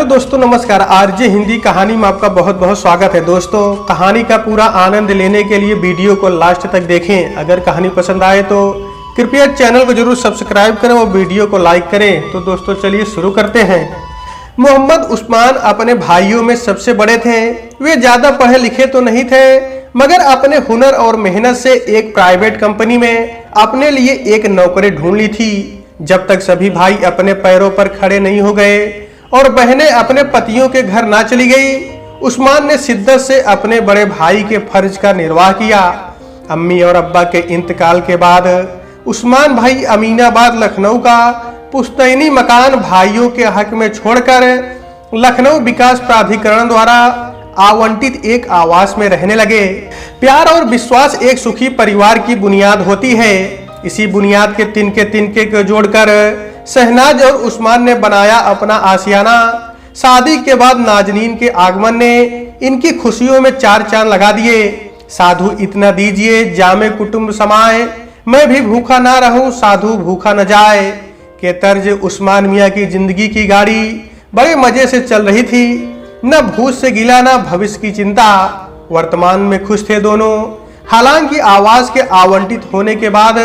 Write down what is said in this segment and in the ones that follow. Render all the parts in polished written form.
दोस्तों नमस्कार। आरजे हिंदी कहानी में आपका बहुत बहुत स्वागत है। दोस्तों कहानी का पूरा आनंद लेने के लिए वीडियो को लास्ट तक देखें। अगर कहानी पसंद आए तो कृपया चैनल को जरूर सब्सक्राइब करें और वीडियो को लाइक करें। तो दोस्तों चलिए शुरू करते हैं। मोहम्मद उस्मान अपने भाइयों में सबसे बड़े थे। वे ज्यादा पढ़े लिखे तो नहीं थे, मगर अपने हुनर और मेहनत से एक प्राइवेट कंपनी में अपने लिए एक नौकरी ढूंढ ली थी। जब तक सभी भाई अपने पैरों पर खड़े नहीं हो गए और बहनें अपने पतियों के घर ना चली गई, उस्मान ने शिद्दत से अपने बड़े भाई के फर्ज का निर्वाह किया। अम्मी और अब्बा के इंतकाल के बाद उस्मान भाई अमीनाबाद लखनऊ का पुश्तैनी मकान भाइयों के हक में छोड़कर लखनऊ विकास प्राधिकरण द्वारा आवंटित एक आवास में रहने लगे। प्यार और विश्वास एक सुखी परिवार की बुनियाद होती है। इसी बुनियाद के तिनके को जोड़कर शहनाज और उस्मान ने बनाया अपना आशियाना। शादी के बाद नाजनीन के आगमन ने इनकी खुशियों में चार चांद लगा दिए। साधु इतना दीजिए जामे कुटुंब समाए, मैं भी भूखा ना रहूं साधु भूखा न जाए के तर्ज उस्मान मियाँ की जिंदगी की गाड़ी बड़े मजे से चल रही थी। न भूत से गिला न भविष्य की चिंता। वर्तमान में खुश थे दोनों। हालांकि आवास के आवंटित होने के बाद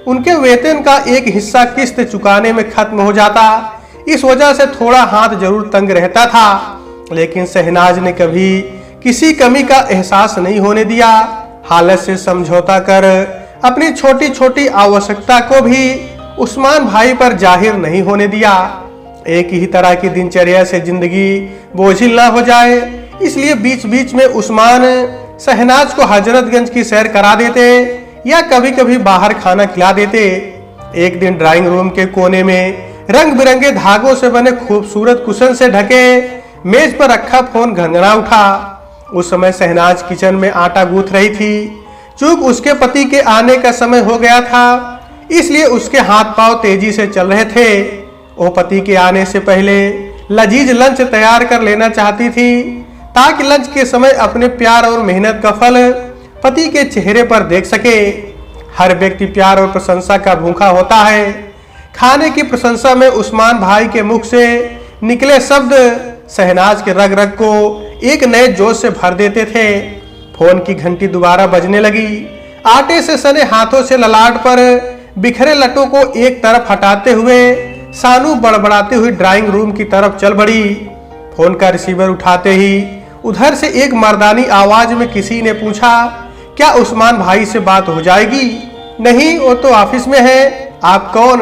उनके वेतन का एक हिस्सा किस्त चुकाने में खत्म हो जाता। इस वजह से थोड़ा हाथ जरूर तंग रहता था, लेकिन शहनाज ने कभी किसी कमी का एहसास नहीं होने दिया। हालत से समझौता कर अपनी छोटी छोटी आवश्यकता को भी उस्मान भाई पर जाहिर नहीं होने दिया। एक ही तरह की दिनचर्या से जिंदगी बोझिल ना हो जाए, इसलिए बीच बीच में उस्मान शहनाज को हजरतगंज की सैर करा देते या कभी कभी बाहर खाना खिला देते। एक दिन ड्राइंग रूम के कोने में रंग बिरंगे धागों से बने खूबसूरत कुशन से ढके मेज पर रखा फोन घंघना उठा। उस समय शहनाज किचन में आटा गूंथ रही थी। चूंकि उसके पति के आने का समय हो गया था, इसलिए उसके हाथ पांव तेजी से चल रहे थे। वो पति के आने से पहले लजीज लंच तैयार कर लेना चाहती थी, ताकि लंच के समय अपने प्यार और मेहनत का फल पति के चेहरे पर देख सके। हर व्यक्ति प्यार और प्रशंसा का भूखा होता है। खाने की प्रशंसा में उस्मान भाई के मुख से निकले शब्द शहनाज के रग रग को एक नए जोश से भर देते थे। फोन की घंटी दोबारा बजने लगी। आटे से सने हाथों से ललाट पर बिखरे लटों को एक तरफ हटाते हुए सानू बड़बड़ाते हुए ड्राइंग रूम की तरफ चल बढ़ी। फोन का रिसीवर उठाते ही उधर से एक मर्दानी आवाज में किसी ने पूछा, क्या उस्मान भाई से बात हो जाएगी? नहीं, वो तो ऑफिस में है। आप कौन?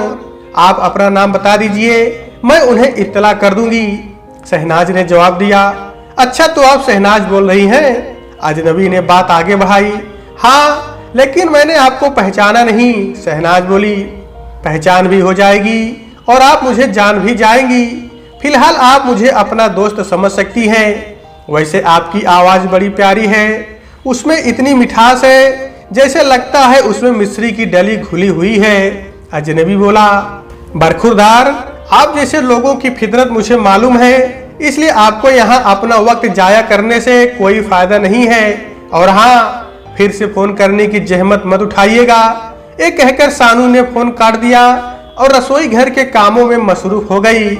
आप अपना नाम बता दीजिए, मैं उन्हें इत्तला कर दूंगी। शहनाज ने जवाब दिया, अच्छा तो आप शहनाज बोल रही हैं? अजनबी ने बात आगे बढ़ाई। हाँ, लेकिन मैंने आपको पहचाना नहीं। शहनाज बोली, पहचान भी हो जाएगी और आप मुझे जान भी जाएंगी। फिलहाल आप मुझे अपना दोस्त समझ सकती हैं। वैसे आपकी आवाज बड़ी प्यारी है, उसमें इतनी मिठास है जैसे लगता है उसमें मिश्री की डली घुली हुई है। अजनबी बोला, बरखुरदार, आप जैसे लोगों की फितरत मुझे मालूम है, इसलिए आपको यहाँ अपना वक्त जाया करने से कोई फायदा नहीं है। और हाँ, फिर से फोन करने की जहमत मत उठाइएगा। ये कहकर सानू ने फोन काट दिया और रसोई घर के कामों में मसरूफ हो गई।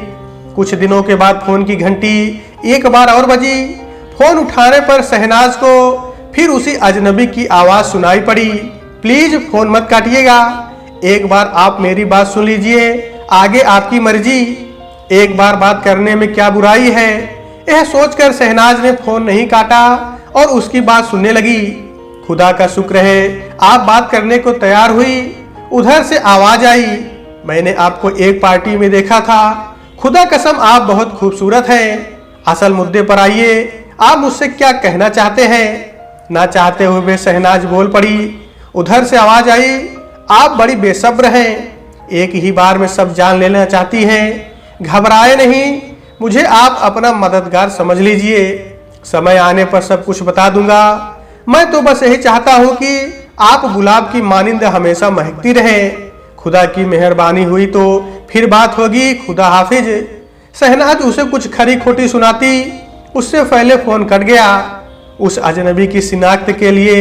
कुछ दिनों के बाद फोन की घंटी एक बार और बजी। फोन उठाने पर शहनाज को फिर उसी अजनबी की आवाज सुनाई पड़ी, प्लीज फोन मत काटिएगा, एक बार आप मेरी बात सुन लीजिए, आगे आपकी मर्जी। एक बार बात करने में क्या बुराई है? यह सोचकर शहनाज ने फोन नहीं काटा और उसकी बात सुनने लगी। खुदा का शुक्र है आप बात करने को तैयार हुई। उधर से आवाज आई, मैंने आपको एक पार्टी में देखा था, खुदा कसम आप बहुत खूबसूरत हैं। असल मुद्दे पर आइए, आप मुझसे क्या कहना चाहते हैं? ना चाहते हुए शहनाज बोल पड़ी। उधर से आवाज आई, आप बड़ी बेसब्र हैं, एक ही बार में सब जान लेना चाहती हैं। घबराए नहीं, मुझे आप अपना मददगार समझ लीजिए, समय आने पर सब कुछ बता दूंगा। मैं तो बस यही चाहता हूँ कि आप गुलाब की मानिंद हमेशा महकती रहें। खुदा की मेहरबानी हुई तो फिर बात होगी, खुदा हाफिज। शहनाज उसे कुछ खरी खोटी सुनाती, उससे पहले फोन कट गया। उस अजनबी की शिनाख्त के लिए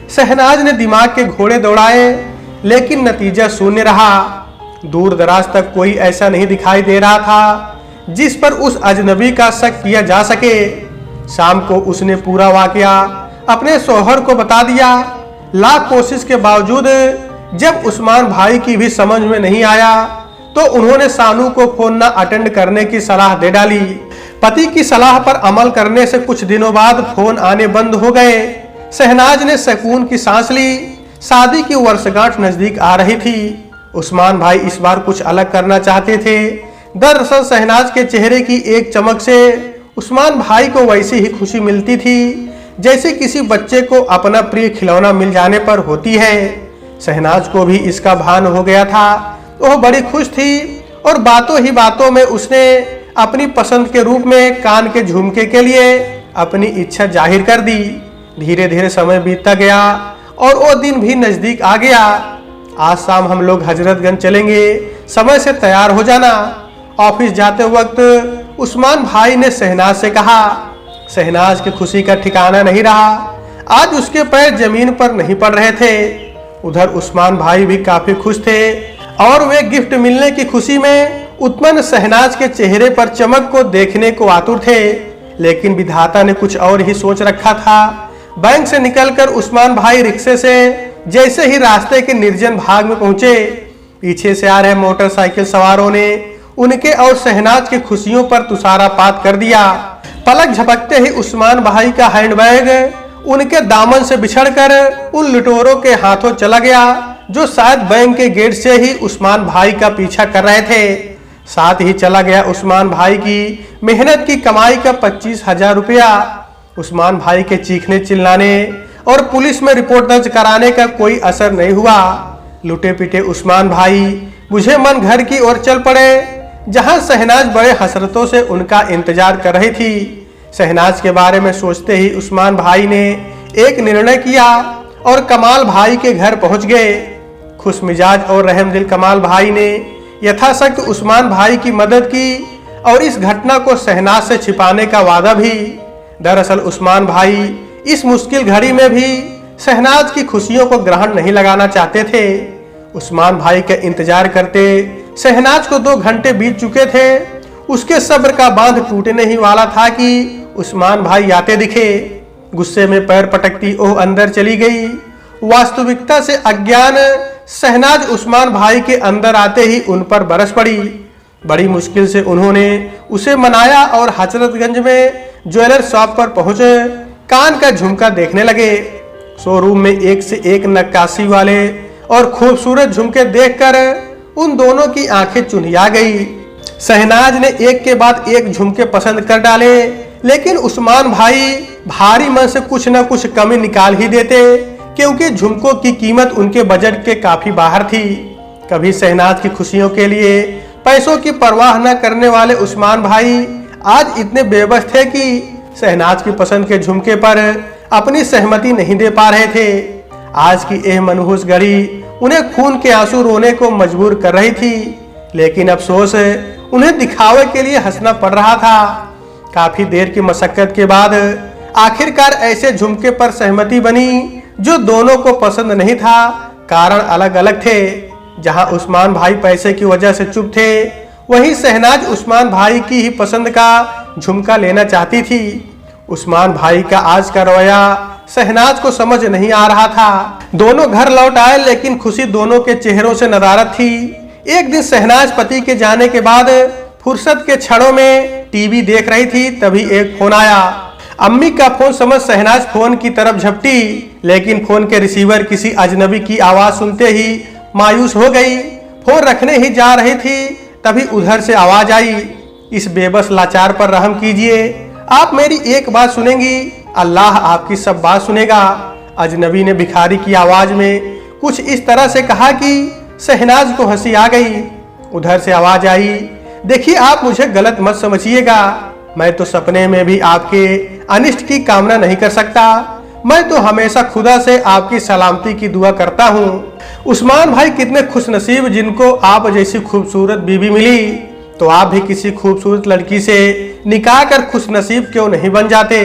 शहनाज ने दिमाग के घोड़े दौड़ाए, लेकिन नतीजा शून्य रहा। दूर दराज तक कोई ऐसा नहीं दिखाई दे रहा था जिस पर उस अजनबी का शक किया जा सके। शाम को उसने पूरा वाकया अपने शौहर को बता दिया। लाख कोशिश के बावजूद जब उस्मान भाई की भी समझ में नहीं आया तो उन्होंने सानू को फोन न अटेंड करने की सलाह दे डाली। पति की सलाह पर अमल करने से कुछ दिनों बाद फोन आने बंद हो गए। शहनाज ने सुकून की सांस ली। शादी की वर्षगांठ नजदीक आ रही थी। उस्मान भाई इस बार कुछ अलग करना चाहते थे। दरअसल शहनाज के चेहरे की एक चमक से उस्मान भाई को वैसी ही खुशी मिलती थी जैसे किसी बच्चे को अपना प्रिय खिलौना मिल जाने पर होती है। शहनाज को भी इसका भान हो गया था। वह बड़ी खुश थी और बातों ही बातों में उसने अपनी पसंद के रूप में कान के झुमके के लिए अपनी इच्छा जाहिर कर दी। धीरे धीरे समय बीतता गया और वो दिन भी नजदीक आ गया। आज शाम हम लोग हजरतगंज चलेंगे, समय से तैयार हो जाना। ऑफिस जाते वक्त उस्मान भाई ने शहनाज से कहा। शहनाज की खुशी का ठिकाना नहीं रहा। आज उसके पैर जमीन पर नहीं पड़ रहे थे। उधर उस्मान भाई भी काफी खुश थे और वे गिफ्ट मिलने की खुशी में उत्पन्न शहनाज के चेहरे पर चमक को देखने को आतुर थे। लेकिन विधाता ने कुछ और ही सोच रखा था। बैंक से निकलकर उस्मान भाई रिक्शे से जैसे ही रास्ते के निर्जन भाग में पहुंचे, पीछे से आ रहे मोटरसाइकिल सवारों ने उनके और शहनाज की खुशियों पर तुषारापात कर दिया। पलक झपकते ही उस्मान भाई का हैंडबैग उनके दामन से बिछड़कर उन लुटेरों के हाथों चला गया जो शायद बैंक के गेट से ही उस्मान भाई का पीछा कर रहे थे। साथ ही चला गया उस्मान भाई की मेहनत की कमाई का 25,000 रुपया। उस्मान भाई के चीखने चिल्लाने और पुलिस में रिपोर्ट दर्ज कराने का कोई असर नहीं हुआ। लुटे पिटे उस्मान भाई बुझे मन घर की ओर चल पड़े जहां शहनाज बड़े हसरतों से उनका इंतजार कर रही थी। शहनाज के बारे में सोचते ही उस्मान भाई ने एक निर्णय किया और कमाल भाई के घर पहुंच गए। खुश मिजाज और रहमदिल कमाल भाई ने यथाशक्ति उस्मान भाई की मदद की और इस घटना को शहनाज से छिपाने का वादा भी। दरअसल उस्मान भाई इस मुश्किल घड़ी में भी शहनाज की खुशियों को ग्रहण नहीं लगाना चाहते थे। उस्मान भाई का इंतजार करते शहनाज को 2 घंटे बीत चुके थे। उसके सब्र का बांध टूटने ही वाला था कि उस्मान भाई आते दिखे। गुस्से में पैर पटकती ओह अंदर चली गई। वास्तविकता से अज्ञान शहनाज उस्मान भाई के अंदर आते ही उन पर बरस पड़ी। बड़ी मुश्किल से उन्होंने उसे मनाया और हजरतगंज में ज्वेलर शॉप पर पहुंचे कान का झुमका देखने लगे। शोरूम में एक से एक नक्काशी वाले और खूबसूरत झुमके देखकर उन दोनों की आंखें चुनिया गई। शहनाज ने एक के बाद एक झुमके पसंद कर डाले, लेकिन उस्मान भाई भारी मन से कुछ न कुछ कमी निकाल ही देते क्योंकि झुमकों की कीमत उनके बजट के काफी बाहर थी। कभी शहनाज की खुशियों के लिए पैसों की परवाह न करने वाले उस्मान भाई आज इतने बेबस थे कि शहनाज की पसंद के झुमके पर अपनी सहमति नहीं दे पा रहे थे। आज की यह मनहूस घड़ी उन्हें खून के आंसू रोने को मजबूर कर रही थी, लेकिन अफसोस उन्हें दिखावे के लिए हंसना पड़ रहा था। काफी देर की मशक्कत के बाद आखिरकार ऐसे झुमके पर सहमति बनी जो दोनों को पसंद नहीं था। कारण अलग अलग थे। जहां उस्मान भाई पैसे की वजह से चुप थे, वहीं शहनाज उस्मान भाई की ही पसंद का झुमका लेना चाहती थी। उस्मान भाई का आज का रवैया शहनाज को समझ नहीं आ रहा था। दोनों घर लौट आए, लेकिन खुशी दोनों के चेहरों से नदारद थी। एक दिन शहनाज पति के जाने के बाद फुर्सत के क्षणों में टीवी देख रही थी, तभी एक फोन आया। अम्मी का फोन समझ शहनाज फोन की तरफ झपटी, लेकिन फोन के रिसीवर किसी अजनबी की आवाज सुनते ही मायूस हो गई। फोन रखने ही जा रही थी, तभी उधर से आवाज आई, इस बेबस लाचार पर रहम कीजिए, आप मेरी एक बात सुनेंगी, अल्लाह आपकी सब बात सुनेगा। अजनबी ने भिखारी की आवाज में कुछ इस तरह से कहा कि शहनाज को हंसी आ गई। उधर से आवाज आई, देखिए आप मुझे गलत मत समझिएगा, मैं तो सपने में भी आपके अनिष्ट की कामना नहीं कर सकता। मैं तो हमेशा खुदा से आपकी सलामती की दुआ करता हूँ। उस्मान भाई कितने खुश नसीब जिनको आप जैसी खूबसूरत बीवी मिली। तो आप भी किसी खूबसूरत लड़की से निकाह कर खुश नसीब क्यों नहीं बन जाते।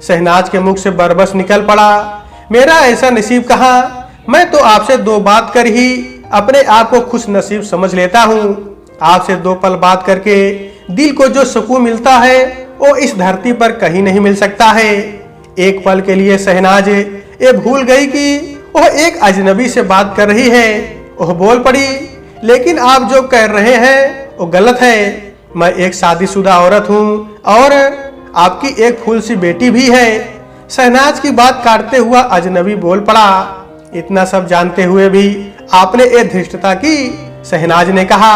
शहनाज के मुख से बरबस निकल पड़ा, मेरा ऐसा नसीब कहाँ, मैं तो आपसे 2 बात कर ही अपने आप को खुश नसीब समझ लेता हूँ। आपसे 2 पल बात करके दिल को जो सुकून मिलता है वो इस धरती पर कहीं नहीं मिल सकता है। एक पल के लिए शहनाज ये भूल गई कि वह एक अजनबी से बात कर रही है। वह बोल पड़ी, लेकिन आप जो कह रहे हैं वो गलत है। मैं एक शादीशुदा औरत हूँ और आपकी एक फूल सी बेटी भी है। शहनाज की बात काटते हुआ अजनबी बोल पड़ा, इतना सब जानते हुए भी आपने ये धृष्टता की। शहनाज ने कहा,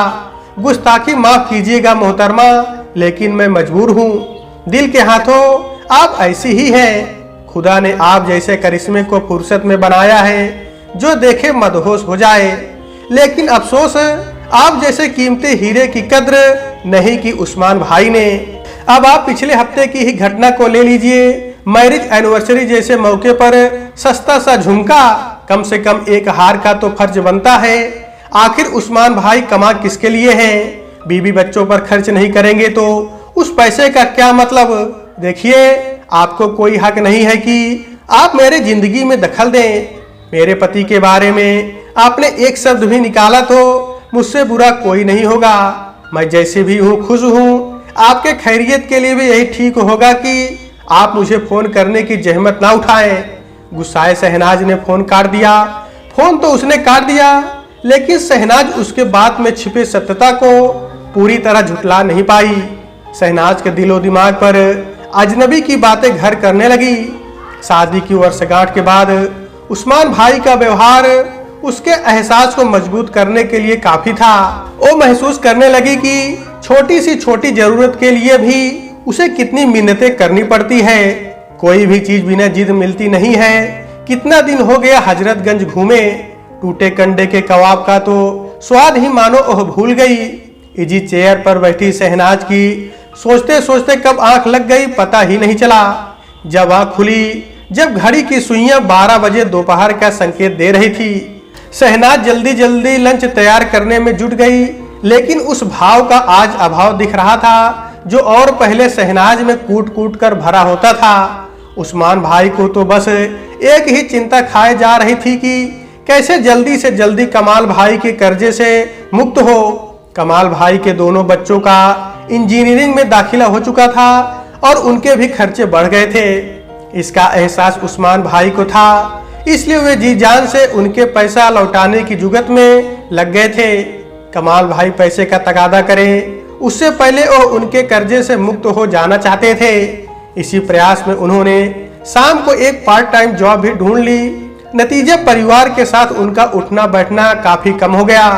गुस्ताखी माफ कीजिएगा मोहतरमा, लेकिन मैं मजबूर हूँ। दिल के हाथों आप ऐसी ही हैं। खुदा ने आप जैसे करिश्मे को फुर्सत में बनाया है जो देखे मदहोश हो जाए, लेकिन अफसोस आप जैसे कीमती हीरे की कद्र नहीं की उस्मान भाई ने। अब आप पिछले हफ्ते की ही घटना को ले लीजिए। मैरिज एनिवर्सरी जैसे मौके पर सस्ता सा झुमका, कम से कम एक हार का तो फर्ज बनता है। आखिर उस्मान भाई कमा किसके लिए हैं? बीवी बच्चों पर खर्च नहीं करेंगे तो उस पैसे का क्या मतलब? देखिए, आपको कोई हक नहीं है कि आप मेरे जिंदगी में दखल दें। मेरे पति के बारे में आपने एक शब्द भी निकाला तो मुझसे बुरा कोई नहीं होगा। मैं जैसे भी हूँ खुश हूँ। आपके खैरियत के लिए भी यही ठीक होगा कि आप मुझे फोन करने की जहमत ना उठाएं। गुस्साए शहनाज ने फोन काट दिया। फोन तो उसने काट दिया, लेकिन शहनाज उसके बात में छिपे सत्यता को पूरी तरह झुठला नहीं पाई। शहनाज के दिलो दिमाग पर अजनबी की बातें घर करने लगी। शादी की वर्षगांठ के बाद उस्मान भाई का व्यवहार उसके एहसास को मजबूत करने के लिए काफी था। वो महसूस करने लगी कि छोटी सी छोटी जरूरत के लिए भी उसे कितनी मिन्नतें करनी पड़ती है। कोई भी चीज बिना जिद मिलती नहीं है। कितना दिन हो गया हजरतगंज घूमे, टूटे कंडे के कबाब का तो स्वाद ही मानो ओह भूल गई। इजी चेयर पर बैठी शहनाज की सोचते सोचते कब आंख लग गई पता ही नहीं चला। जब आंख खुली, जब घड़ी की सुइयां 12 बजे दोपहर का संकेत दे रही थी। शहनाज जल्दी जल्दी लंच तैयार करने में जुट गई, लेकिन उस भाव का आज अभाव दिख रहा था जो और पहले शहनाज में कूट कूट कर भरा होता था। उस्मान भाई को तो बस एक ही चिंता खाए जा रही थी कि कैसे जल्दी से जल्दी कमाल भाई के कर्जे से मुक्त हो। कमाल भाई के दोनों बच्चों का इंजीनियरिंग में दाखिला हो चुका था और उनके भी खर्चे बढ़ गए थे। इसका एहसास उस्मान भाई को था, इसलिए वे जी जान से उनके पैसा लौटाने की जुगत में लग गए थे। कमाल भाई पैसे का तगादा करें उससे पहले वो उनके कर्जे से मुक्त हो जाना चाहते थे। इसी प्रयास में उन्होंने शाम को एक पार्ट टाइम जॉब भी ढूंढ ली। नतीजे परिवार के साथ उनका उठना बैठना काफी कम हो गया।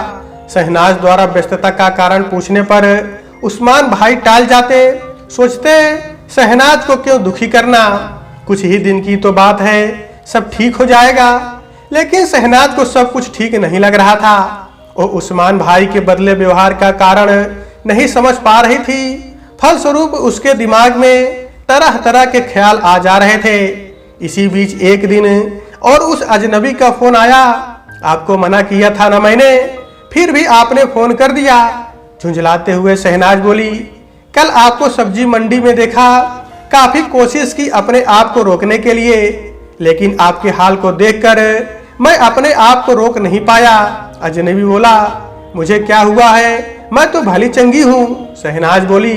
शहनाज द्वारा व्यस्तता का कारण पूछने पर उस्मान भाई टाल जाते। सोचते शहनाज को क्यों दुखी करना, कुछ ही दिन की तो बात है, सब ठीक हो जाएगा। लेकिन शहनाज को सब कुछ ठीक नहीं लग रहा था। वो उस्मान भाई के बदले व्यवहार का कारण नहीं समझ पा रही थी। फलस्वरूप उसके दिमाग में तरह तरह के ख्याल आ जा रहे थे। इसी बीच एक दिन और उस अजनबी का फोन आया। आपको मना किया था ना मैंने, फिर भी आपने फोन कर दिया। झुंझलाते हुए शहनाज बोली, कल आपको सब्जी मंडी में देखा। काफी कोशिश की अपने आप को रोकने के लिए, लेकिन आपके हाल को देखकर मैं अपने आप को रोक नहीं पाया। अजनबी बोला, मुझे क्या हुआ है, मैं तो भली चंगी हूँ। शहनाज बोली,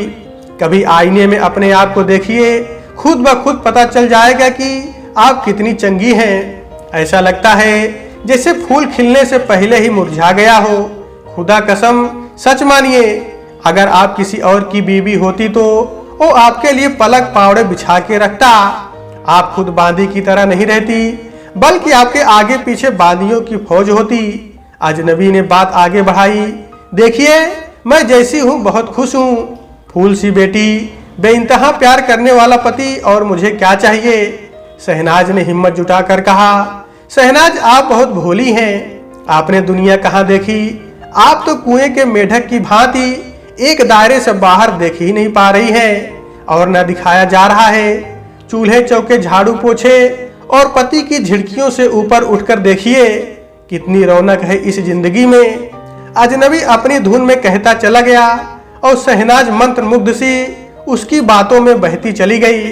कभी आईने में अपने आप को देखिए, खुद ब खुद पता चल जाएगा कि आप कितनी चंगी हैं। ऐसा लगता है जैसे फूल खिलने से पहले ही मुरझा गया हो। खुदा कसम सच मानिए, अगर आप किसी और की बीवी होती तो वो आपके लिए पलक पावड़े बिछा के रखता। आप खुद बांदी की तरह नहीं रहती, बल्कि आपके आगे पीछे बांदियों की फौज होती। अजनबी ने बात आगे बढ़ाई, देखिए मैं जैसी हूँ बहुत खुश हूँ। फूल सी बेटी, बेइंतहा प्यार करने वाला पति, और मुझे क्या चाहिए। शहनाज ने हिम्मत जुटाकर कहा, शहनाज आप बहुत भोली हैं। आपने दुनिया कहाँ देखी, आप तो कुएं के मेढक की भांति एक दायरे से बाहर देख ही नहीं पा रही हैं और न दिखाया जा रहा है। चूल्हे चौके झाड़ू पोछे और पति की झिड़कियों से ऊपर उठकर देखिए, कितनी रौनक है इस जिंदगी में। अजनबी अपनी धुन में कहता चला गया और शहनाज मंत्र मुग्ध सी उसकी बातों में बहती चली गई।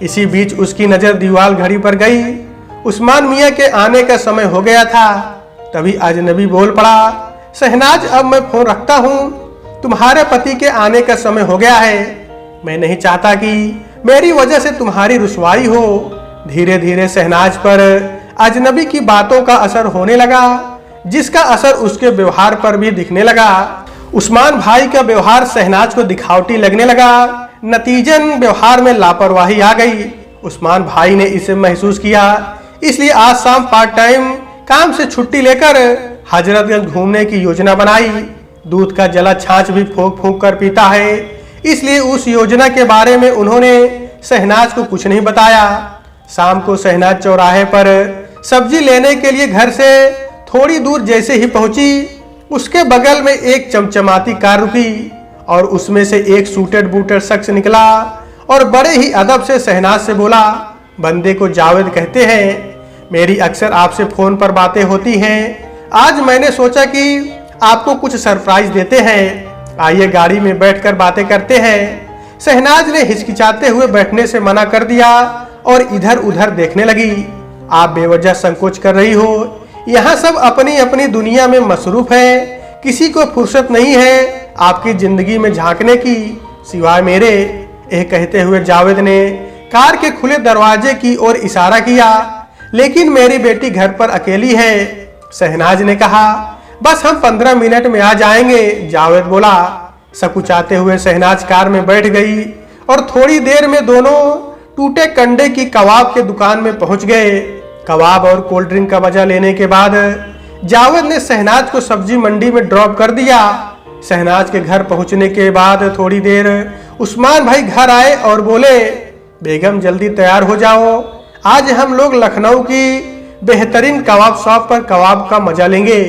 इसी बीच उसकी नजर दीवार घड़ी पर गई। उस्मान मियाँ के आने का समय हो गया था। तभी अजनबी बोल पड़ा, शहनाज अब मैं फोन रखता हूँ, तुम्हारे पति के आने का समय हो गया है। मैं नहीं चाहता कि मेरी वजह से तुम्हारी रुसवाई हो। धीरे धीरे शहनाज पर अजनबी की बातों का असर होने लगा, जिसका असर उसके व्यवहार पर भी दिखने लगा। उस्मान भाई का व्यवहार शहनाज को दिखावटी लगने लगा। नतीजन व्यवहार में लापरवाही आ गई। उस्मान भाई ने इसे महसूस किया, इसलिए आज शाम पार्ट टाइम काम से छुट्टी लेकर हजरतगंज घूमने की योजना बनाई। दूध का जला छाछ भी फूंक फूंक कर पीता है, इसलिए उस योजना के बारे में उन्होंने शहनाज को कुछ नहीं बताया। शाम को शहनाज चौराहे पर सब्जी लेने के लिए घर से थोड़ी दूर जैसे ही पहुंची, उसके बगल में एक चमचमाती कार रुकी और उसमें से एक सूटेड बूटेड शख्स निकला और बड़े ही अदब से शहनाज से बोला, बंदे को जावेद कहते हैं। मेरी अक्सर आपसे फोन पर बातें होती हैं। आज मैंने सोचा कि आपको कुछ सरप्राइज देते हैं। आइए गाड़ी में बैठकर बातें करते हैं। शहनाज ने हिचकिचाते हुए बैठने से मना कर दिया और इधर उधर देखने लगी। आप बेवजह संकोच कर रही हो। यहाँ सब अपनी अपनी दुनिया में मसरूफ है, किसी को फुर्सत नहीं है आपकी जिंदगी में झांकने की, सिवाय मेरे। यह कहते हुए जावेद ने कार के खुले दरवाजे की ओर इशारा किया। लेकिन मेरी बेटी घर पर अकेली है, शहनाज ने कहा। बस हम 15 मिनट में आ जाएंगे, जावेद बोला। सकुचाते हुए शहनाज कार में बैठ गई और थोड़ी देर में दोनों टूटे कंडे की कबाब के दुकान में पहुंच गए। कबाब और कोल्ड ड्रिंक का मजा लेने के बाद जावेद ने शहनाज को सब्जी मंडी में ड्रॉप कर दिया। शहनाज के घर पहुंचने के बाद थोड़ी देर उस्मान भाई घर आए और बोले, बेगम जल्दी तैयार हो जाओ, आज हम लोग लखनऊ की बेहतरीन कबाब शॉप पर कबाब का मजा लेंगे।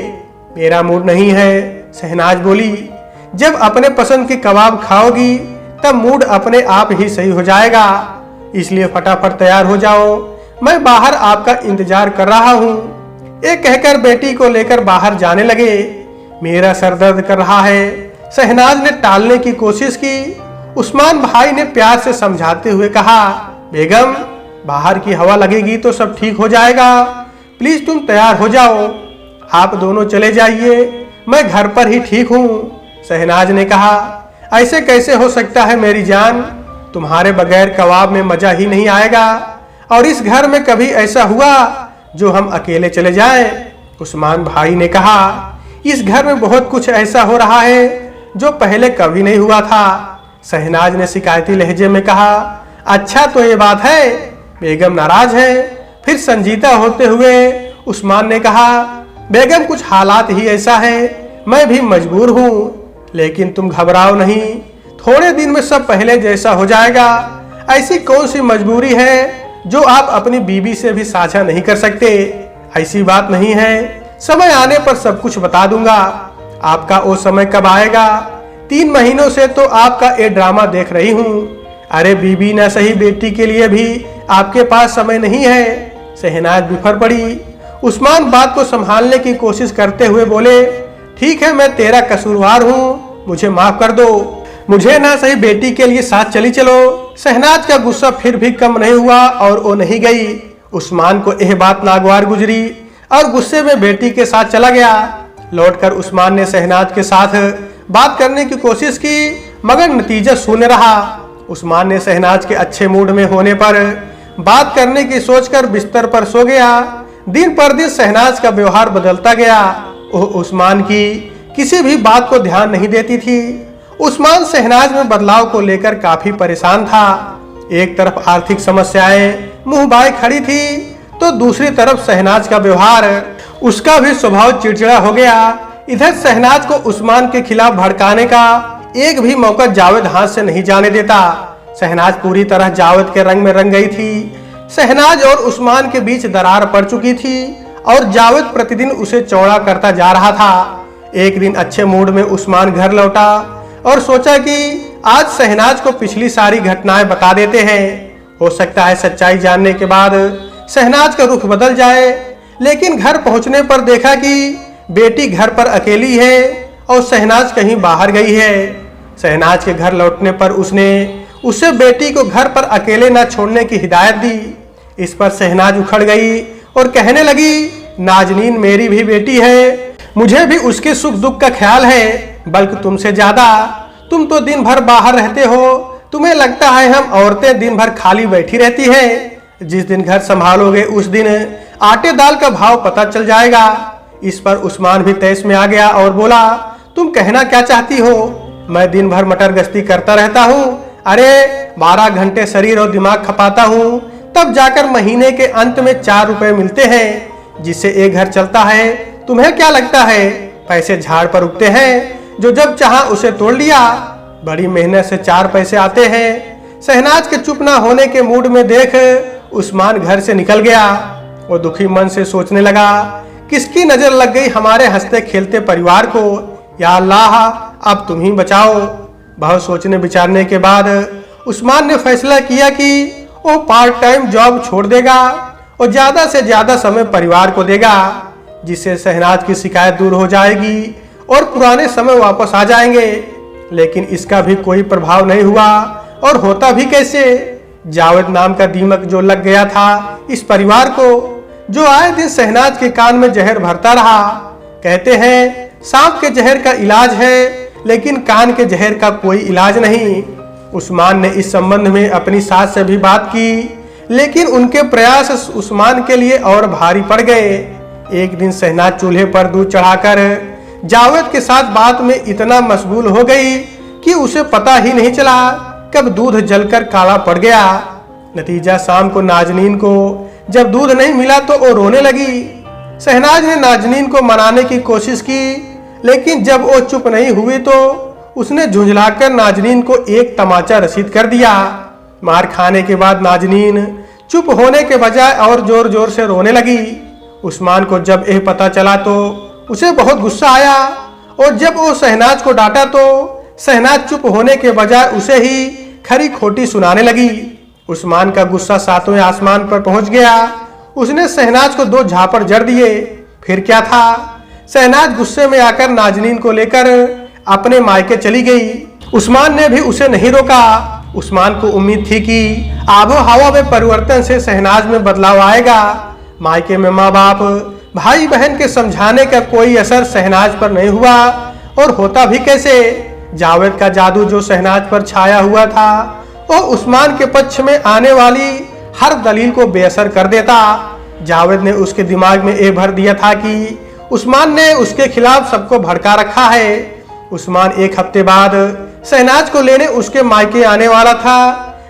मेरा मूड नहीं है, शहनाज बोली। जब अपने पसंद की कबाब खाओगी तब मूड अपने आप ही सही हो जाएगा, इसलिए फटाफट तैयार हो जाओ, मैं बाहर आपका इंतजार कर रहा हूँ। ये कहकर बेटी को लेकर बाहर जाने लगे। मेरा सर दर्द कर रहा है, शहनाज ने टालने की कोशिश की। उस्मान भाई ने प्यार से समझाते हुए कहा, बेगम बाहर की हवा लगेगी तो सब ठीक हो जाएगा, प्लीज तुम तैयार हो जाओ, आप दोनों चले जाइए, मैं घर पर ही ठीक हूँ। शहनाज ने कहा, ऐसे कैसे हो सकता है मेरी जान, तुम्हारे बगैर कबाब में मजा ही नहीं आएगा, और इस घर में कभी ऐसा हुआ जो हम अकेले चले जाएं? उस्मान भाई ने कहा, इस घर में बहुत कुछ ऐसा हो रहा है जो पहले कभी नहीं हुआ था। शहनाज ने शिकायती लहजे में कहा, अच्छा तो ये बात है, बेगम नाराज है। फिर संजीदा होते हुए उस्मान ने कहा, बेगम कुछ हालात ही ऐसा है, मैं भी मजबूर हूँ, लेकिन तुम घबराओ नहीं, थोड़े दिन में सब पहले जैसा हो जाएगा। ऐसी कौन सी मजबूरी है जो आप अपनी बीवी से भी साझा नहीं कर सकते? ऐसी बात नहीं है, समय आने पर सब कुछ बता दूंगा। आपका वो समय कब आएगा? 3 महीनों से तो आपका ये ड्रामा देख रही हूँ। अरे बीबी ना सही, बेटी के लिए भी आपके पास समय नहीं है। शहनाज बिफर पड़ी। उस्मान बात को संभालने की कोशिश करते हुए बोले, ठीक है, मैं तेरा कसूरवार हूँ, मुझे माफ कर दो, मुझे ना सही बेटी के लिए साथ चली चलो। शहनाज का गुस्सा फिर भी कम नहीं हुआ और वो नहीं गई। उस्मान को यह बात नागवार गुजरी और गुस्से में बेटी के साथ चला गया। लौटकर उस्मान ने शहनाज के साथ बात करने की कोशिश की, मगर नतीजा शून्य रहा। उस्मान ने शहनाज के अच्छे मूड में होने पर बात करने की सोचकर बिस्तर पर सो गया। दिन पर दिन शहनाज का व्यवहार बदलता गया। वो उस्मान की किसी भी बात को ध्यान नहीं देती थी। उस्मान शहनाज में बदलाव को लेकर काफी परेशान था। एक तरफ आर्थिक समस्याएं मुंह बाए खड़ी थी, तो दूसरी तरफ शहनाज का व्यवहार, उसका भी स्वभाव चिड़चिड़ा हो गया। इधर शहनाज को उस्मान के खिलाफ भड़काने का एक भी मौका जावेद हाथ से नहीं जाने देता। शहनाज पूरी तरह जावेद के रंग में रंग गई थी। शहनाज और उस्मान के बीच दरार पड़ चुकी थी और जावेद प्रतिदिन उसे चौड़ा करता जा रहा था। एक दिन अच्छे मूड में उस्मान घर लौटा और सोचा कि आज शहनाज को पिछली सारी घटनाएं बता देते हैं। हो सकता है सच्चाई जानने के बाद शहनाज का रुख बदल जाए। लेकिन घर पहुंचने पर देखा कि बेटी घर पर अकेली है और शहनाज कहीं बाहर गई है। शहनाज के घर लौटने पर उसने उसे बेटी को घर पर अकेले न छोड़ने की हिदायत दी। इस पर शहनाज उखड़ गई और कहने लगी, नाजनीन मेरी भी बेटी है, मुझे भी उसके सुख दुख का ख्याल है, बल्कि तुमसे ज्यादा। तुम तो दिन भर बाहर रहते हो, तुम्हें लगता है हम औरतें दिन भर खाली बैठी रहती हैं। जिस दिन घर संभालोगे उस दिन आटे दाल का भाव पता चल जाएगा। इस पर उस्मान भी तैस में आ गया और बोला, तुम कहना क्या चाहती हो? मैं दिन भर मटर गश्ती करता रहता हूँ। अरे 12 घंटे शरीर और दिमाग खपाता हूँ, तब जाकर महीने के अंत में 4 रुपए मिलते हैं, जिससे एक घर चलता है। तुम्हें क्या लगता है पैसे झाड़ पर उगते हैं? जो जब चाहा उसे तोड़ लिया। बड़ी मेहनत से 4 पैसे आते हैं। शहनाज के चुप ना होने के मूड में देख उस्मान घर से निकल गया। वो दुखी मन से सोचने लगा, किसकी नजर लग गई हमारे हंसते खेलते परिवार को? या अल्लाह, अब तुम ही बचाओ। बहुत सोचने विचारने के बाद उस्मान ने फैसला किया कि वो पार्ट टाइम जॉब छोड़ देगा और ज्यादा से ज्यादा समय परिवार को देगा, जिससे शहनाज की शिकायत दूर हो जाएगी और पुराने समय वापस आ जाएंगे। लेकिन इसका भी कोई प्रभाव नहीं हुआ। और होता भी कैसे? जावेद नाम का दीमक जो लग गया था इस परिवार को, जो आए दिन शहनाज के कान में जहर भरता रहा। कहते हैं सांप के जहर का इलाज है, लेकिन कान के जहर का कोई इलाज नहीं। उस्मान ने इस संबंध में अपनी सास से भी बात की, लेकिन उनके प्रयास उस्मान के लिए और भारी पड़ गए। एक दिन शहनाज चूल्हे पर दूध चढ़ाकर जावेद के साथ बात में इतना मशगूल हो गई कि उसे पता ही नहीं चला कब दूध जलकर काला पड़ गया। नतीजा शाम को नाजनीन को जब दूध नहीं मिला तो वो रोने लगी। शहनाज ने नाजनीन को मनाने की कोशिश की, लेकिन जब वो चुप नहीं हुई तो उसने झुंझलाकर नाजनीन को एक तमाचा रसीद कर दिया। मार खाने के बाद नाजनीन चुप होने के बजाय और जोर जोर से रोने लगी। उस्मान को जब यह पता चला तो उसे बहुत गुस्सा आया और जब वो शहनाज को डांटा तो शहनाज चुप होने के बजाय उसे ही खरी खोटी सुनाने लगी। उस्मान का गुस्सा 7वें आसमान पर पहुंच गया। उसने शहनाज को 2 झापड़ जड़ दिए। फिर क्या था, शहनाज गुस्से में आकर नाजनीन को लेकर अपने मायके चली गई। उस्मान ने भी उसे नहीं रोका। उस्मान को उम्मीद थी कि आबो हवा में परिवर्तन से शहनाज में बदलाव आएगा। मायके में माँ बाप भाई बहन के समझाने का कोई असर शहनाज पर नहीं हुआ। और होता भी कैसे? जावेद का जादू जो शहनाज पर छाया हुआ था वो उस्मान के पक्ष में आने वाली हर दलील को बेअसर कर देता। जावेद ने उसके दिमाग में ये भर दिया था कि उस्मान ने उसके खिलाफ सबको भड़का रखा है। उस्मान 1 हफ्ते बाद शहनाज को लेने उसके मायके आने वाला था,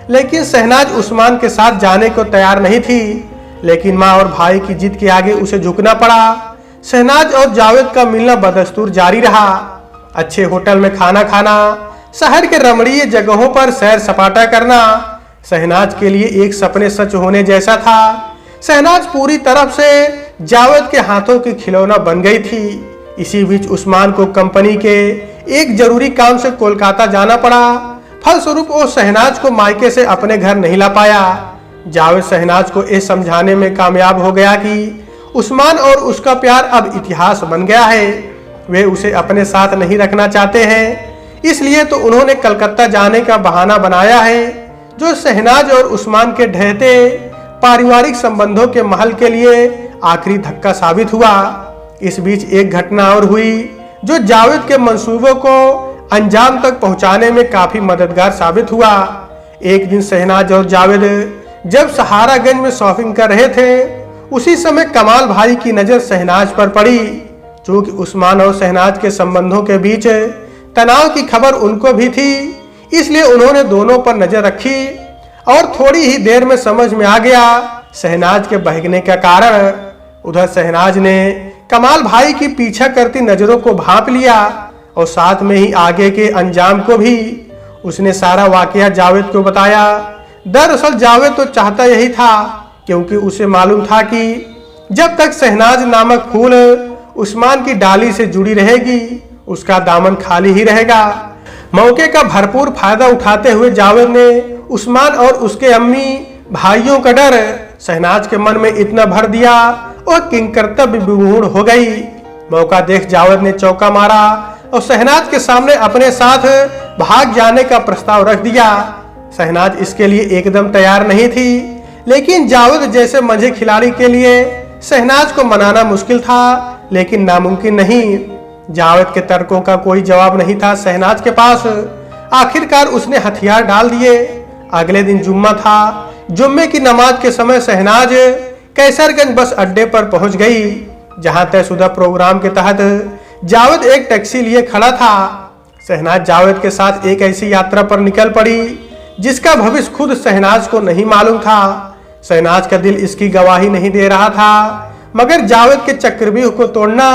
लेकिन शहनाज उस्मान के साथ जाने को तैयार नहीं थी। लेकिन माँ और भाई की जिद के आगे उसे झुकना पड़ा। शहनाज और जावेद का मिलना बदस्तूर जारी रहा। अच्छे होटल में खाना खाना, शहर के रमणीय जगहों पर सैर सपाटा करना शहनाज के लिए एक सपने सच होने जैसा था। शहनाज पूरी तरफ से जावेद के हाथों की खिलौना बन गई थी। इसी बीच उस्मान को कंपनी के एक जरूरी काम से कोलकाता जाना पड़ा। फलस्वरूप वो शहनाज को मायके से अपने घर नहीं ला पाया। जावेद शहनाज को ये समझाने में कामयाब हो गया कि उस्मान और उसका प्यार अब इतिहास बन गया है। वे उसे अपने साथ नहीं रखना चाहते हैं, इसलिए तो उन्होंने कलकत्ता जाने का बहाना बनाया है, जो शहनाज और उस्मान के ढहते पारिवारिक संबंधों के महल के लिए आखिरी धक्का साबित हुआ। इस बीच एक घटना और हुई जो जावेद के मंसूबों को अंजाम तक पहुंचाने में काफी मददगार साबित हुआ। एक दिन शहनाज और जावेद जब सहारागंज में शॉपिंग कर रहे थे, उसी समय कमाल भाई की नजर शहनाज पर पड़ी। चूंकि उस्मान और शहनाज के संबंधों के बीच तनाव की खबर उनको भी थी, इसलिए उन्होंने दोनों पर नजर रखी और थोड़ी ही देर में समझ में आ गया शहनाज के बहकने का कारण। उधर शहनाज ने कमाल भाई की पीछा करती नजरों को भांप लिया और साथ में ही आगे के अंजाम को भी। उसने सारा वाकया जावेद को बताया। दरअसल जावेद तो चाहता यही था, क्योंकि उसे मालूम था कि जब तक शहनाज नामक फूल उस्मान की डाली से जुड़ी रहेगी, उसका दामन खाली ही रहेगा। मौके का भरपूर फायदा उठाते हुए जावेद ने उस्मान और उसके अम्मी भाइयों का डर शहनाज के मन में इतना भर दिया और किंकर्तव्य विमूढ़ हो गई। मौका देख जावेद ने चौका मारा और शहनाज के सामने अपने साथ भाग जाने का प्रस्ताव रख दिया। शहनाज इसके लिए एकदम तैयार नहीं थी, लेकिन जावेद जैसे मंझे खिलाड़ी के लिए शहनाज को मनाना मुश्किल था, लेकिन नामुमकिन नहीं। जावेद के तर्कों का कोई जवाब नहीं था शहनाज के पास। आखिरकार उसने हथियार डाल दिए। अगले दिन जुम्मा था। जुम्मे की नमाज के समय शहनाज कैसरगंज बस अड्डे पर पहुंच गई, जहां तयशुदा प्रोग्राम के तहत जावेद एक टैक्सी लिए खड़ा था। शहनाज जावेद के साथ एक ऐसी यात्रा पर निकल पड़ी जिसका भविष्य खुद शहनाज को नहीं मालूम था। शहनाज का दिल इसकी गवाही नहीं दे रहा था, मगर जावेद के चक्रव्यूह को तोड़ना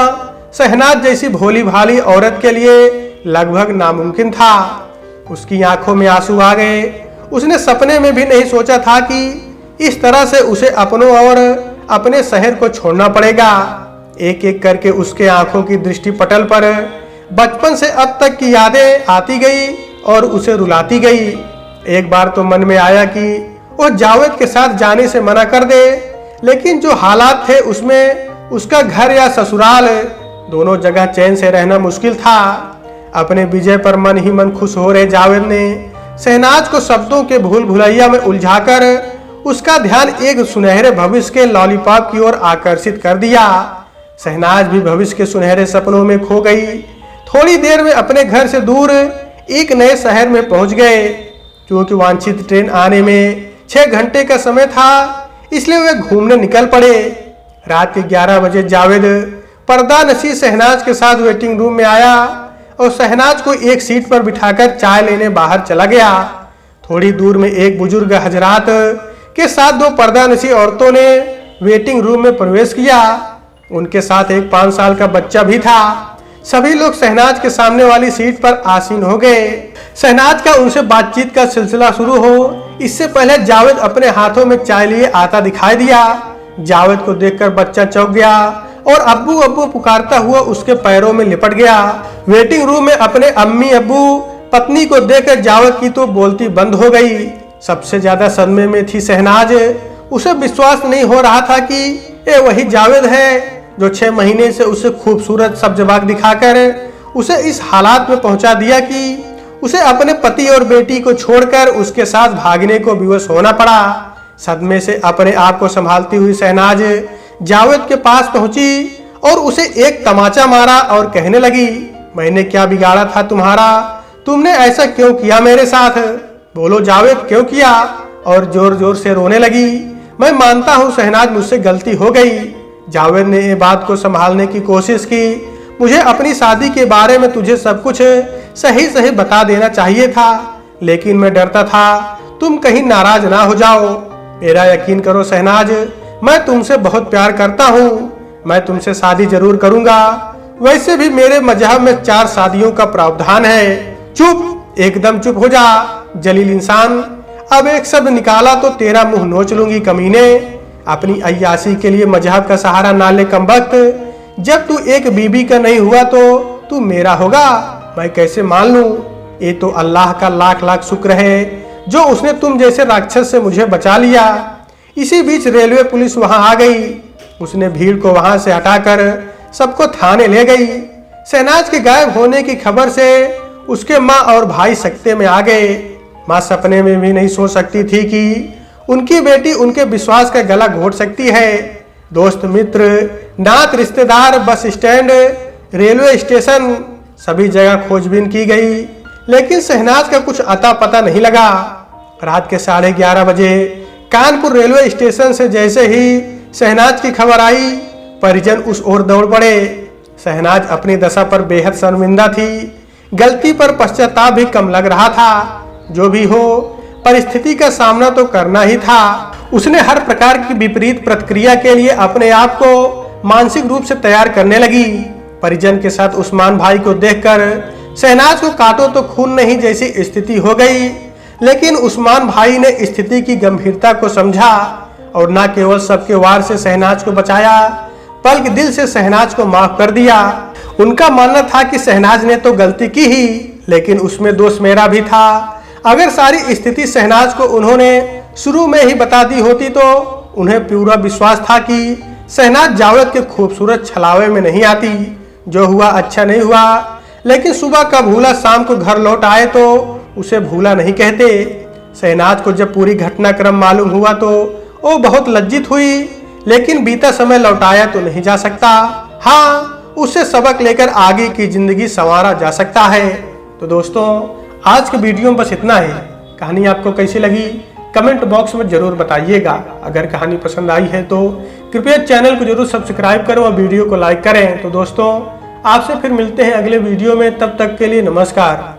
शहनाज जैसी भोली भाली औरत के लिए लगभग नामुमकिन था। उसकी आंखों में आंसू आ गए। उसने सपने में भी नहीं सोचा था कि इस तरह से उसे अपनों और अपने शहर को छोड़ना पड़ेगा। एक एक करके उसके आंखों की दृष्टि पटल पर बचपन से अब तक की यादें आती गई और उसे रुलाती गई। एक बार तो मन में आया कि वो जावेद के साथ जाने से मना कर दे, लेकिन जो हालात थे उसमें उसका घर या ससुराल दोनों जगह चैन से रहना मुश्किल था। अपने विजय पर मन ही मन खुश हो रहे जावेद ने शहनाज को शब्दों के भूल भुलैया में उलझाकर उसका ध्यान एक सुनहरे भविष्य के लॉलीपॉप की ओर आकर्षित कर दिया। शहनाज भी भविष्य के सुनहरे सपनों में खो गई। थोड़ी देर में अपने घर से दूर एक नए शहर में पहुंच गए। क्योंकि वांछित ट्रेन आने में 6 घंटे का समय था, इसलिए वे घूमने निकल पड़े। रात के 11 बजे जावेद पर्दा नशी शहनाज के साथ वेटिंग रूम में आया और शहनाज को एक सीट पर बिठाकर चाय लेने बाहर चला गया। थोड़ी दूर में एक बुजुर्ग हजरात के साथ 2 पर्दा नशी औरतों ने वेटिंग रूम में प्रवेश किया। उनके साथ एक 5 साल का बच्चा भी था। सभी लोग शहनाज के सामने वाली सीट पर आसीन हो गए। शहनाज का उनसे बातचीत का सिलसिला शुरू हो इससे पहले जावेद अपने हाथों में चाय लिए आता दिखाई दिया। जावेद को देखकर बच्चा चौंक गया और अब्बू अब्बू पुकारता हुआ उसके पैरों में लिपट गया। वेटिंग रूम में अपने अम्मी अब्बू पत्नी को देखकर जावेद की तो बोलती बंद हो गई। सबसे ज्यादा सदमे में थी शहनाज। उसे विश्वास नहीं हो रहा था कि ये वही जावेद है जो 6 महीने से उसे खूबसूरत सब्ज बाग दिखाकर उसे इस हालात में पहुंचा दिया कि उसे अपने पति और बेटी को छोड़कर उसके साथ भागने को विवश होना पड़ा। सदमे से अपने आप को संभालती हुई शहनाज जावेद के पास पहुंची और उसे एक तमाचा मारा और कहने लगी, मैंने क्या बिगाड़ा था तुम्हारा? तुमने ऐसा क्यों किया मेरे साथ? बोलो जावेद, क्यों किया? और जोर जोर से रोने लगी। मैं मानता हूँ शहनाज, मुझसे गलती हो गई। जावेद ने ये बात को संभालने की कोशिश की। मुझे अपनी शादी के बारे में तुझे सब कुछ सही सही बता देना चाहिए था, लेकिन मैं डरता था तुम कहीं नाराज ना हो जाओ। मेरा यकीन करो शहनाज, मैं तुमसे बहुत प्यार करता हूँ। मैं तुमसे शादी जरूर करूंगा। वैसे भी मेरे मजहब में 4 शादियों का प्रावधान है। चुप, एकदम चुप हो जा जलील इंसान। अब एक शब्द निकाला तो तेरा मुंह नोच लूंगी कमीने। अपनी अय्याशी के लिए मजहब का सहारा ना ले कमबख्त। जब तू एक बीबी का नहीं हुआ तो तू मेरा होगा, मैं कैसे मान लूं? ये तो अल्लाह का लाख लाख शुक्र है जो उसने तुम जैसे राक्षस से मुझे बचा लिया। इसी बीच रेलवे पुलिस वहां आ गई। उसने भीड़ को वहां से हटाकर सबको थाने ले गई। शहनाज के गायब होने की खबर से उसके माँ और भाई सकते में आ गए। माँ सपने में भी नहीं सोच सकती थी कि उनकी बेटी उनके विश्वास का गला घोट सकती है। दोस्त मित्र, नात, रिश्तेदार, बस स्टैंड, रेलवे स्टेशन, सभी जगह खोजबीन की गई, लेकिन शहनाज का कुछ अता पता नहीं लगा। रात के 11:30 बजे कानपुर रेलवे स्टेशन से जैसे ही शहनाज की खबर आई, परिजन उस ओर दौड़ पड़े। शहनाज अपनी दशा पर बेहद शर्मिंदा थी। गलती पर पश्चाताप भी कम लग रहा था। जो भी हो, परिस्थिति का सामना तो करना ही था। उसने हर प्रकार की विपरीत प्रतिक्रिया के लिए अपने आप को मानसिक रूप से तैयार करने लगी। परिजन के साथ उस्मान भाई को देखकर शहनाज को काटो तो खून नहीं जैसी स्थिति हो गई, लेकिन उस्मान भाई ने स्थिति की गंभीरता को समझा और न केवल सबके वार से शहनाज को बचाया, बल्कि दिल से शहनाज को माफ कर दिया। उनका मानना था कि शहनाज ने तो गलती की ही, लेकिन उसमें दोष मेरा भी था। अगर सारी स्थिति शहनाज को उन्होंने शुरू में ही बता दी होती तो उन्हें पूरा विश्वास था कि शहनाज जावेद के खूबसूरत छलावे में नहीं आती। जो हुआ अच्छा नहीं हुआ, लेकिन सुबह का भूला शाम को घर लौट आए तो उसे भूला नहीं कहते। शहनाज को जब पूरी घटनाक्रम मालूम हुआ तो वो बहुत लज्जित हुई, लेकिन बीता समय लौटाया तो नहीं जा सकता। हाँ, उससे सबक लेकर आगे की जिंदगी संवारा जा सकता है। तो दोस्तों आज के वीडियो में बस इतना ही। कहानी आपको कैसी लगी कमेंट बॉक्स में जरूर बताइएगा। अगर कहानी पसंद आई है तो कृपया चैनल को जरूर सब्सक्राइब करें और वीडियो को लाइक करें। तो दोस्तों आपसे फिर मिलते हैं अगले वीडियो में, तब तक के लिए नमस्कार।